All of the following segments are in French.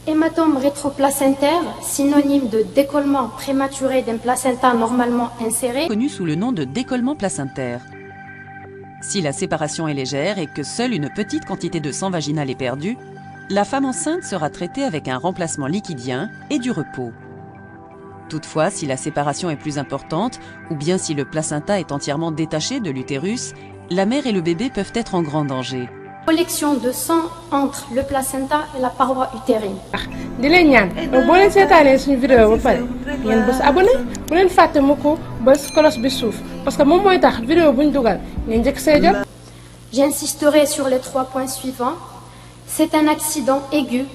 Hématome rétroplacentaire, synonyme de décollement prématuré d'un placenta normalement inséré, connu sous le nom de décollement placentaire. Si la séparation est légère et que seule une petite quantité de sang vaginal est perdue, la femme enceinte sera traitée avec un remplacement liquidien et du repos. Toutefois, si la séparation est plus importante, ou bien si le placenta est entièrement détaché de l'utérus, la mère et le bébé peuvent être en grand danger. Collection de sang entre le placenta et la paroi utérine. di leen ñaan boo leen seetaanee suñu vidéo ba pare ngeen bës abonné bu leen fàtte mu ko bës cloche bi suuf parce que moom mooy tax vidéo bu ñu dugal ngeen njëkk see jot. J'insisterai sur les 3 points suivants. C'est un accident aigu,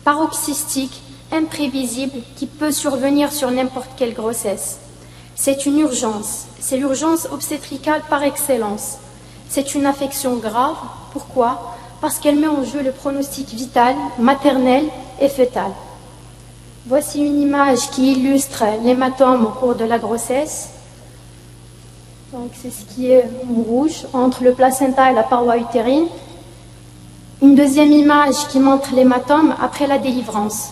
paroxystique, imprévisible qui peut survenir sur n'importe quelle grossesse. C'est une urgence, c'est l'urgence obstétricale par excellence. C'est une affection grave. Pourquoi? Parce qu'elle met en jeu le pronostic vital, maternel et fœtal. Voici une image qui illustre l'hématome au cours de la grossesse. Donc c'est ce qui est en rouge entre le placenta et la paroi utérine. Une deuxième image qui montre l'hématome après la délivrance.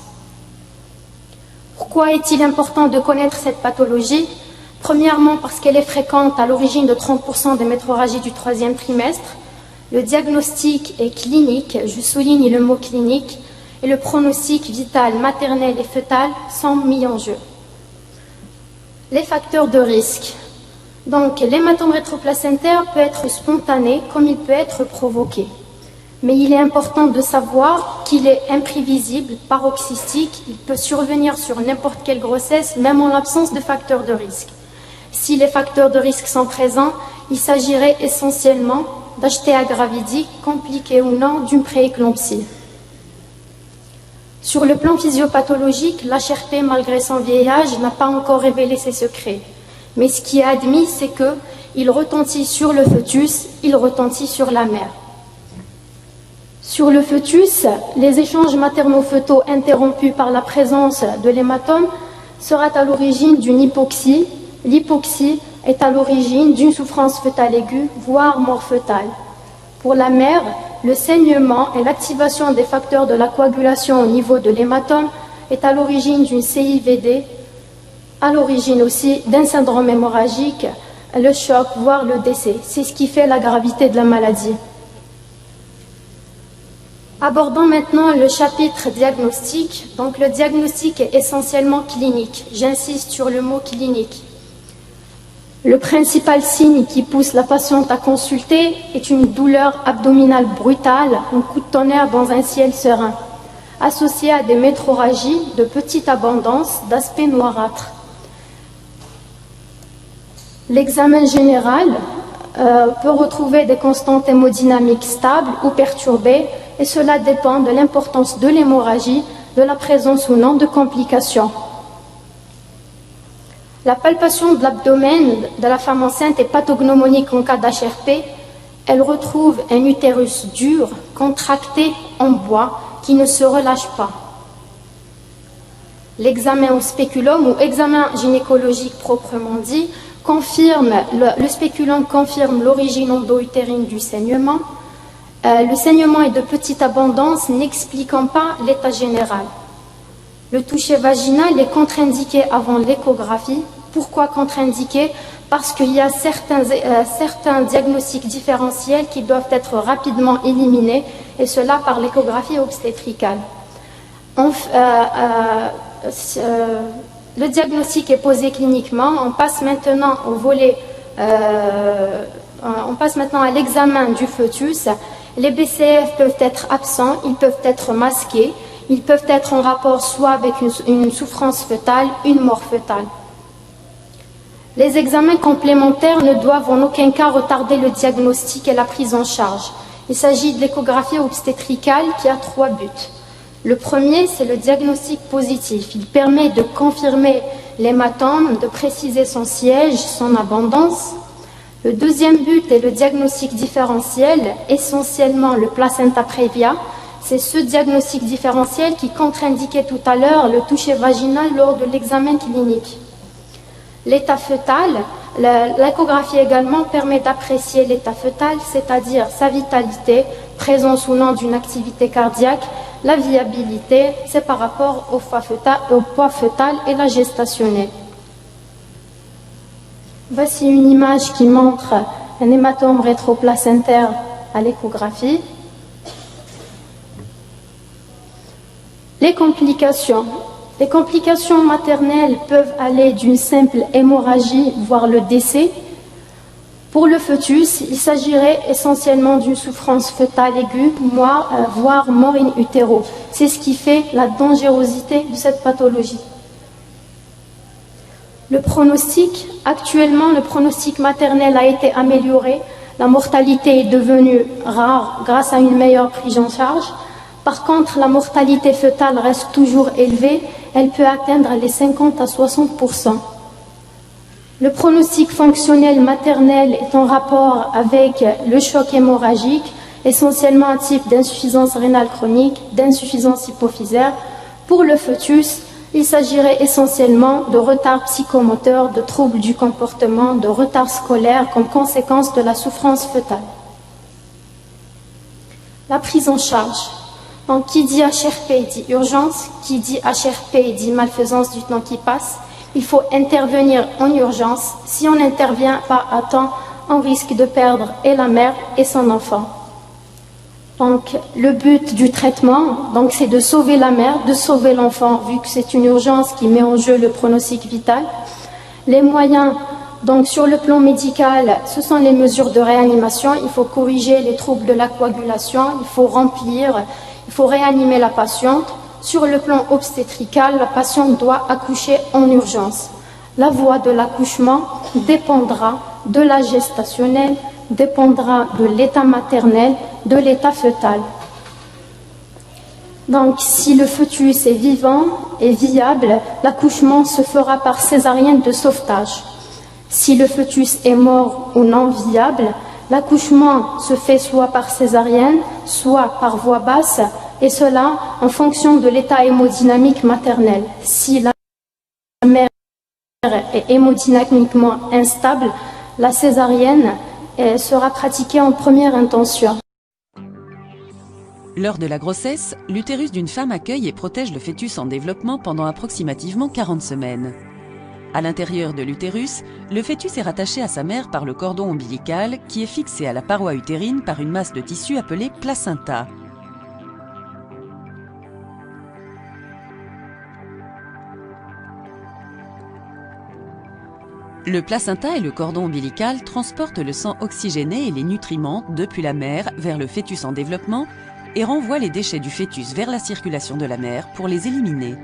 Pourquoi est-il important de connaître cette pathologie? Premièrement parce qu'elle est fréquente à l'origine de 30% des métrorragies du 3e trimestre. Le diagnostic est clinique, je souligne le mot clinique, et le pronostic vital, maternel et fœtal sont mis en jeu. Les facteurs de risque. Donc, l'hématome rétroplacentaire peut être spontané comme il peut être provoqué. Mais il est important de savoir qu'il est imprévisible, paroxystique, il peut survenir sur n'importe quelle grossesse, même en l'absence de facteurs de risque. Si les facteurs de risque sont présents, il s'agirait essentiellement d'HTA gravidique, compliqué ou non, d'une prééclampsie. Sur le plan physiopathologique, l'HRP, malgré son vieillage, n'a pas encore révélé ses secrets. Mais ce qui est admis, c'est qu'il retentit sur le fœtus, il retentit sur la mère. Sur le fœtus, les échanges materno-fœtaux interrompus par la présence de l'hématome seraient à l'origine d'une hypoxie. L'hypoxie est à l'origine d'une souffrance fœtale aiguë, voire mort fœtale. Pour la mère, le saignement et l'activation des facteurs de la coagulation au niveau de l'hématome est à l'origine d'une CIVD, à l'origine aussi d'un syndrome hémorragique, le choc, voire le décès. C'est ce qui fait la gravité de la maladie. Abordons maintenant le chapitre diagnostic. Donc le diagnostic est essentiellement clinique. J'insiste sur le mot clinique. Le principal signe qui pousse la patiente à consulter est une douleur abdominale brutale, un coup de tonnerre dans un ciel serein, associée à des métrorragies de petite abondance, d'aspect noirâtre. L'examen général peut retrouver des constantes hémodynamiques stables ou perturbées, et cela dépend de l'importance de l'hémorragie, de la présence ou non de complications. La palpation de l'abdomen de la femme enceinte est pathognomonique en cas d'HRP. Elle retrouve un utérus dur, contracté en bois, qui ne se relâche pas. L'examen au spéculum ou examen gynécologique proprement dit, le spéculum confirme l'origine endo-utérine du saignement. Le saignement est de petite abondance, n'expliquant pas l'état général. Le toucher vaginal est contre-indiqué avant l'échographie. Pourquoi contre-indiqué? Parce qu'il y a certains diagnostics différentiels qui doivent être rapidement éliminés, et cela par l'échographie obstétricale. Le diagnostic est posé cliniquement. On passe maintenant au volet, on passe maintenant à l'examen du fœtus. Les BCF peuvent être absents, ils peuvent être masqués. Ils peuvent être en rapport soit avec une souffrance fœtale, une mort fœtale. Les examens complémentaires ne doivent en aucun cas retarder le diagnostic et la prise en charge. Il s'agit de l'échographie obstétricale qui a 3 buts. Le premier, c'est le diagnostic positif. Il permet de confirmer l'hématome, de préciser son siège, son abondance. Le deuxième but est le diagnostic différentiel, essentiellement le placenta prévia. C'est ce diagnostic différentiel qui contre-indiquait tout à l'heure le toucher vaginal lors de l'examen clinique. L'état fœtal, l'échographie également permet d'apprécier l'état fœtal, c'est-à-dire sa vitalité, présence ou non d'une activité cardiaque, La viabilité, c'est par rapport au poids fœtal et la gestationnelle. Voici une image qui montre un hématome rétroplacentaire à l'échographie. Les complications. Les complications maternelles peuvent aller d'une simple hémorragie, voire le décès. Pour le fœtus, il s'agirait essentiellement d'une souffrance fœtale aiguë, voire mort in utero. C'est ce qui fait la dangerosité de cette pathologie. Le pronostic, actuellement, le pronostic maternel a été amélioré. La mortalité est devenue rare grâce à une meilleure prise en charge. Par contre, la mortalité fœtale reste toujours élevée. Elle peut atteindre les 50 à 60%. Le pronostic fonctionnel maternel est en rapport avec le choc hémorragique, essentiellement un type d'insuffisance rénale chronique, d'insuffisance hypophysaire. Pour le fœtus, il s'agirait essentiellement de retard psychomoteur, de troubles du comportement, de retard scolaire comme conséquence de la souffrance fœtale. La prise en charge. Donc, qui dit HRP dit urgence, qui dit HRP dit malfaisance du temps qui passe. Il faut intervenir en urgence. Si on n'intervient pas à temps, on risque de perdre et la mère et son enfant. Donc, le but du traitement, c'est de sauver la mère, de sauver l'enfant, vu que c'est une urgence qui met en jeu le pronostic vital. Les moyens, sur le plan médical, ce sont les mesures de réanimation. Il faut corriger les troubles de la coagulation, il faut réanimer la patiente. Sur le plan obstétrical, la patiente doit accoucher en urgence. La voie de l'accouchement dépendra de la gestationnelle, dépendra de l'état maternel, de l'état fœtal. Donc, si le fœtus est vivant et viable, l'accouchement se fera par césarienne de sauvetage. Si le fœtus est mort ou non viable, l'accouchement se fait soit par césarienne, soit par voie basse, et cela en fonction de l'état hémodynamique maternel. Si la mère est hémodynamiquement instable, la césarienne sera pratiquée en première intention. Lors de la grossesse, l'utérus d'une femme accueille et protège le fœtus en développement pendant approximativement 40 semaines. À l'intérieur de l'utérus, le fœtus est rattaché à sa mère par le cordon ombilical qui est fixé à la paroi utérine par une masse de tissu appelée placenta. Le placenta et le cordon ombilical transportent le sang oxygéné et les nutriments depuis la mère vers le fœtus en développement et renvoient les déchets du fœtus vers la circulation de la mère pour les éliminer.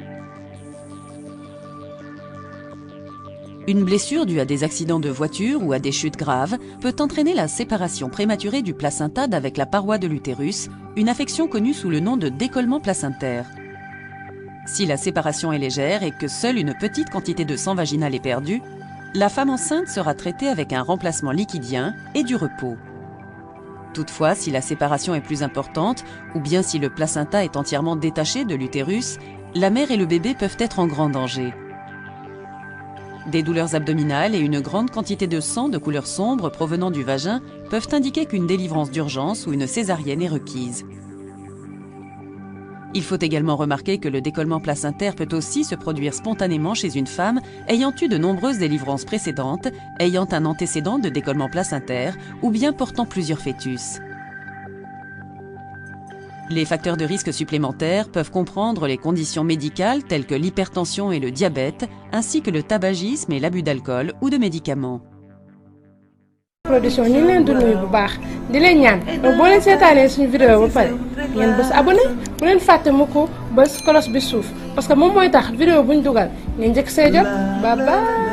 Une blessure due à des accidents de voiture ou à des chutes graves peut entraîner la séparation prématurée du placenta d'avec la paroi de l'utérus, une affection connue sous le nom de décollement placentaire. Si la séparation est légère et que seule une petite quantité de sang vaginal est perdue, la femme enceinte sera traitée avec un remplacement liquidien et du repos. Toutefois, si la séparation est plus importante, ou bien si le placenta est entièrement détaché de l'utérus, la mère et le bébé peuvent être en grand danger. Des douleurs abdominales et une grande quantité de sang de couleur sombre provenant du vagin peuvent indiquer qu'une délivrance d'urgence ou une césarienne est requise. Il faut également remarquer que le décollement placentaire peut aussi se produire spontanément chez une femme ayant eu de nombreuses délivrances précédentes, ayant un antécédent de décollement placentaire ou bien portant plusieurs fœtus. Les facteurs de risque supplémentaires peuvent comprendre les conditions médicales telles que l'hypertension et le diabète, ainsi que le tabagisme et l'abus d'alcool ou de médicaments. production ñu ngi leen di nuyu bu baax di leen ñaan boo leen seetaanee suñu vidéo ba pare ngeen bës abonné bu leen fàtte mu ko bës cloche bi suuf parce que moom mooy tax vidéo buñ dugal ngeen njëkk see jot bye bye